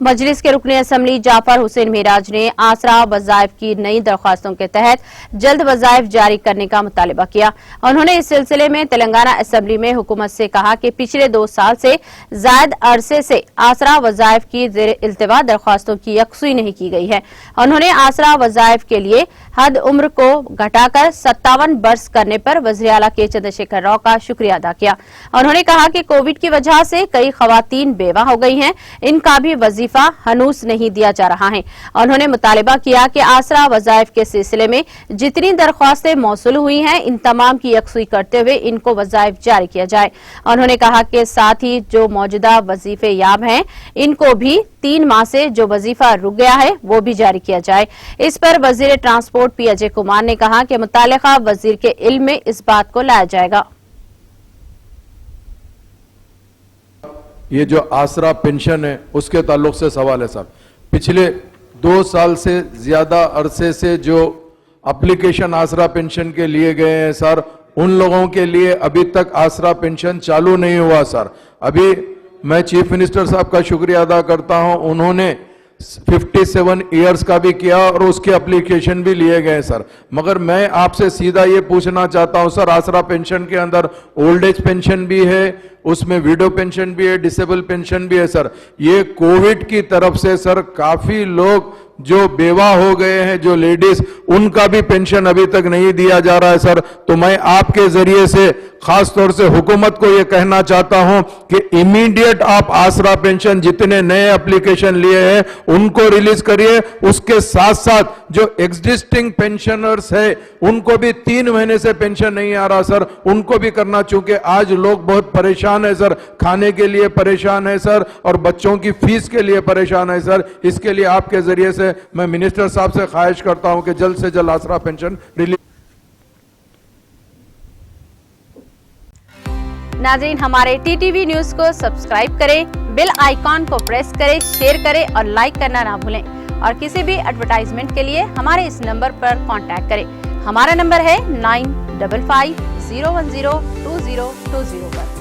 मजलिस के रुकने असम्बली जाफर हुसैन मेराज ने आसरा वज़ाइफ की नई दरख्वास्तों के तहत जल्द वज़ाइफ जारी करने का मुतालबा किया। उन्होंने इस सिलसिले में तेलंगाना असम्बली में हुकूमत से कहा कि पिछले 2 साल से जायद अरसे से आसरा वज़ाइफ की ज़ेर इल्तिवा दरख्वास्तों की यकसुई नहीं की गई है। उन्होंने आसरा वज़ाइफ के लिए हद उम्र को घटाकर 57 बरस करने पर वज़ीर आला के चंद्रशेखर राव का शुक्रिया अदा किया। उन्होंने कहा कि कोविड की वजह से कई खवातीन बेवा हो गई हैं, इनका भी वजीफा हनूस नहीं दिया जा रहा है। उन्होंने मुतालबा किया कि आसरा वज़ाइफ के सिलसिले में जितनी दरख्वास्तें मौसूल हुई हैं, इन तमाम की यकसुई करते हुए इनको वज़ाइफ जारी किया जाए। उन्होंने कहा कि साथ ही जो मौजूदा वजीफे याब हैं, इनको भी 3 माह से जो वजीफा रुक गया है वो भी जारी किया जाए। इस पर वजीर ट्रांसपोर्ट पी अजय कुमार ने कहा कि मुतालिका वजीर के इल्म में इस बात को लाया जाएगा। ये जो आसरा पेंशन है उसके ताल्लुक से सवाल है साहब। पिछले 2 साल से ज्यादा अरसे से जो एप्लीकेशन आसरा पेंशन के लिए गए हैं सर, उन लोगों के लिए अभी तक आसरा पेंशन चालू नहीं हुआ सर। अभी मैं चीफ मिनिस्टर साहब का शुक्रिया अदा करता हूं, उन्होंने 57 ईयर्स का भी किया और उसके एप्लीकेशन भी लिए गए सर। मगर मैं आपसे सीधा ये पूछना चाहता हूं सर, आसरा पेंशन के अंदर ओल्ड एज पेंशन भी है, उसमें विडो पेंशन भी है, डिसेबल पेंशन भी है सर। ये कोविड की तरफ से सर काफी लोग जो बेवा हो गए हैं, जो लेडीज, उनका भी पेंशन अभी तक नहीं दिया जा रहा है सर। तो मैं आपके जरिए से खास तौर से हुकूमत को यह कहना चाहता हूं कि इमीडिएट आप आसरा पेंशन जितने नए एप्लीकेशन लिए हैं उनको रिलीज करिए। उसके साथ साथ जो एग्जिस्टिंग पेंशनर्स है उनको भी 3 महीने से पेंशन नहीं आ रहा सर, उनको भी करना, चूंकि आज लोग बहुत परेशान है सर, खाने के लिए परेशान है सर और बच्चों की फीस के लिए परेशान है सर। इसके लिए आपके जरिए से मैं मिनिस्टर साहब से ख्वाहिश करता हूं कि जल्द से जल्द आसरा पेंशन रिलीज। नाज़रीन, हमारे टीटीवी न्यूज को सब्सक्राइब करें, बेल आइकॉन को प्रेस करें, शेयर करें और लाइक करना ना भूलें। और किसी भी एडवर्टाइजमेंट के लिए हमारे इस नंबर पर कांटेक्ट करें। हमारा नंबर है 9550102020 पर।